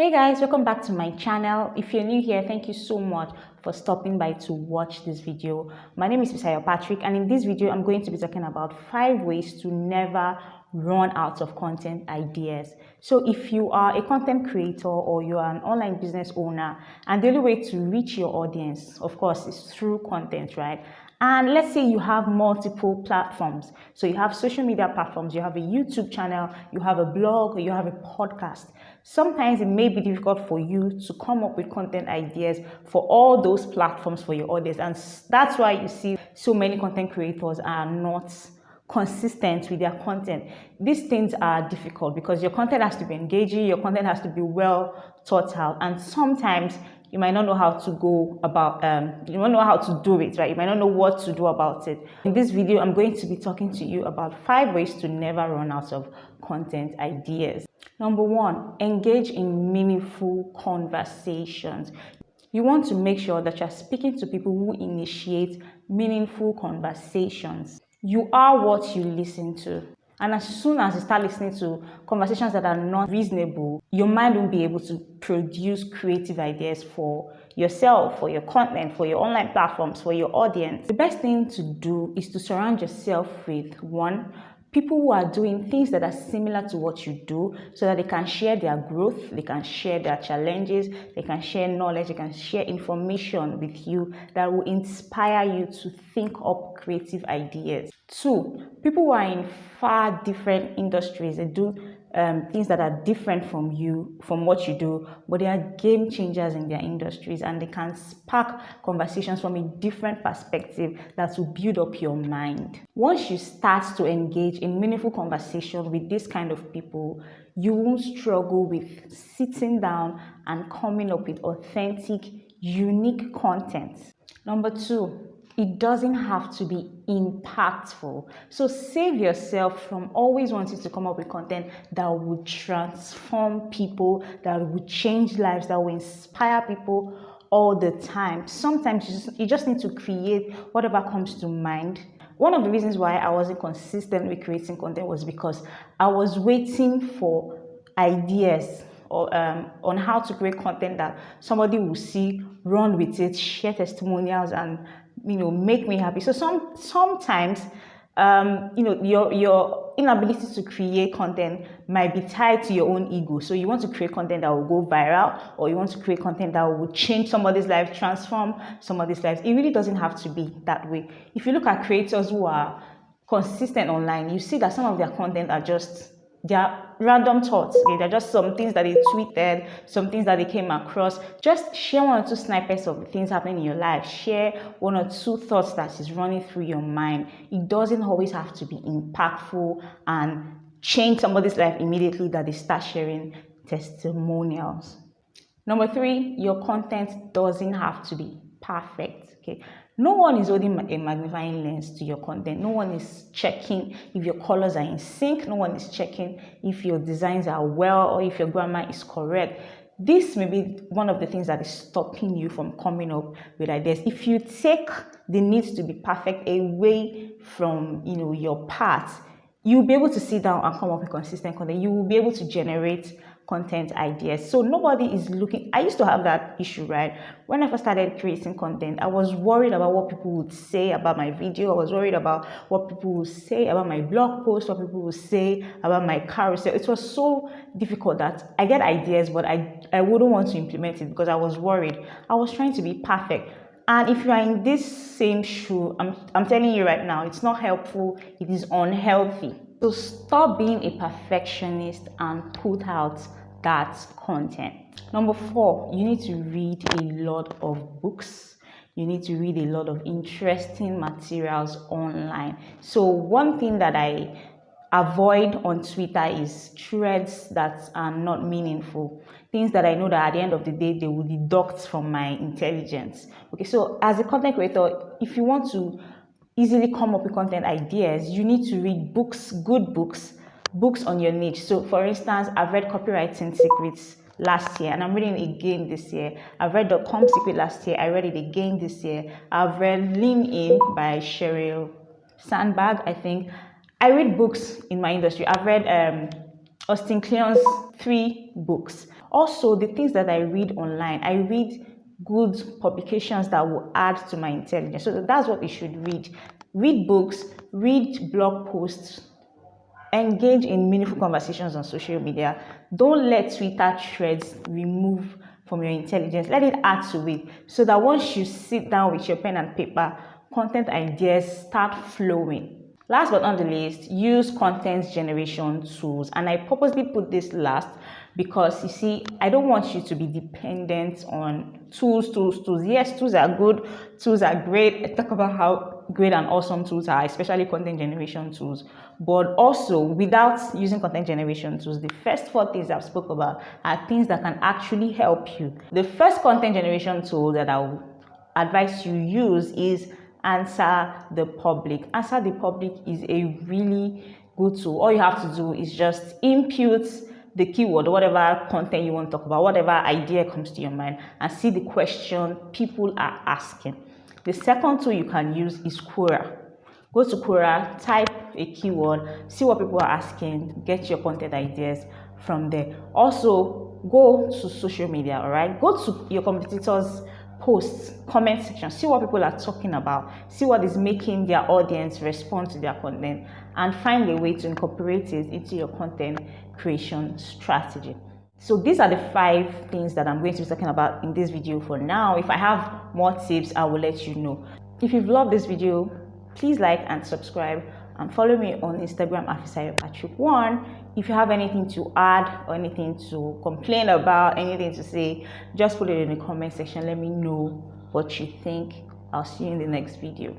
Hey guys, welcome back to my channel. If you're new here, thank you so much for stopping by to watch this video. My name is Mr. Patrick, and in this video I'm going to be talking about 5 ways to never run out of content ideas. So if you are a content creator or you are an online business owner, and the only way to reach your audience, of course, is through content, right? And let's say you have multiple platforms. So you have social media platforms, you have a YouTube channel, you have a blog, or you have a podcast. Sometimes it may be difficult for you to come up with content ideas for all those platforms for your audience. And that's why you see so many content creators are not consistent with their content. These things are difficult because your content has to be engaging, your content has to be well thought out, and sometimes you might not know how to go about you might not know how to do it, right? You might not know what to do about it. In this video, I'm going to be talking to you about 5 ways to never run out of content ideas. Number 1, engage in meaningful conversations. You want to make sure that you're speaking to people who initiate meaningful conversations. You are what you listen to. And as soon as you start listening to conversations that are not reasonable, your mind won't be able to produce creative ideas for yourself, for your content, for your online platforms, for your audience. The best thing to do is to surround yourself with 1, people who are doing things that are similar to what you do, so that they can share their growth, they can share their challenges, they can share knowledge, they can share information with you that will inspire you to think up creative ideas. 2, people who are in far different industries, they do things that are different from you, from what you do, but they are game changers in their industries, and they can spark conversations from a different perspective that will build up your mind. Once you start to engage in meaningful conversation with this kind of people, you won't struggle with sitting down and coming up with authentic, unique content. Number 2, it doesn't have to be impactful. So save yourself from always wanting to come up with content that would transform people, that would change lives, that will inspire people all the time. Sometimes you just need to create whatever comes to mind. One of the reasons why I wasn't consistent with creating content was because I was waiting for ideas or on how to create content that somebody will see, run with it, share testimonials, and make me happy. So sometimes your inability to create content might be tied to your own ego. So you want to create content that will go viral, or you want to create content that will change somebody's life, transform somebody's life. It really doesn't have to be that way. If you look at creators who are consistent online, you see that some of their content are just random thoughts. Okay? They're just some things that they tweeted, some things that they came across. Just share 1 or 2 snippets of the things happening in your life. Share 1 or 2 thoughts that is running through your mind. It doesn't always have to be impactful and change somebody's life immediately that they start sharing testimonials. Number 3, your content doesn't have to be perfect. Okay. No one is holding a magnifying lens to your content. No one is checking if your colors are in sync. No one is checking if your designs are well or if your grammar is correct. This may be one of the things that is stopping you from coming up with ideas. If you take the need to be perfect away from your path, you'll be able to sit down and come up with consistent content. You will be able to generate content ideas. So nobody is looking. I used to have that issue, right? When I first started creating content, I was worried about what people would say about my video. I was worried about what people would say about my blog post, what people would say about my carousel. It was so difficult that I get ideas, but I wouldn't want to implement it because I was worried. I was trying to be perfect. And if you are in this same shoe, I'm telling you right now, it's not helpful. It is unhealthy. So stop being a perfectionist and put out that content. Number 4, you need to read a lot of books. You need to read a lot of interesting materials online. So one thing that I avoid on Twitter is threads that are not meaningful. Things that I know that at the end of the day, they will deduct from my intelligence. Okay, so as a content creator, if you want to easily come up with content ideas, you need to read books, good books on your niche. So for instance, I've read Copywriting Secrets last year, and I'm reading it again this year. I've read .com Secret last year. I read it again this year. I've read Lean In by Sheryl Sandberg, I think. I read books in my industry. I've read Austin Kleon's 3 books. Also, the things that I read online, I read good publications that will add to my intelligence. So that's what you should read. Read books, read blog posts, engage in meaningful conversations on social media. Don't let Twitter threads remove from your intelligence. Let it add to it so that once you sit down with your pen and paper, content ideas start flowing. Last but not the least, use content generation tools. And I purposely put this last because you see, I don't want you to be dependent on tools. Yes, tools are good, tools are great. I talk about how great and awesome tools are, especially content generation tools. But also, without using content generation tools, the first 4 things I've spoke about are things that can actually help you. The first content generation tool that I would advise you use is Answer the Public. Answer the Public is a really good tool. All you have to do is just input the keyword, whatever content you want to talk about, whatever idea comes to your mind, and see the question people are asking. The second tool you can use is Quora. Go to Quora, type a keyword, see what people are asking, get your content ideas from there. Also, go to social media, all right? Go to your competitors' posts, comment section, see what people are talking about, see what is making their audience respond to their content, and find a way to incorporate it into your content creation strategy. So these are the 5 things that I'm going to be talking about in this video for now. If I have more tips, I will let you know. If you've loved this video, please like and subscribe, and follow me on Instagram at FisayoPatrick1. If you have anything to add or anything to complain about, anything to say, just put it in the comment section. Let me know what you think. I'll see you in the next video.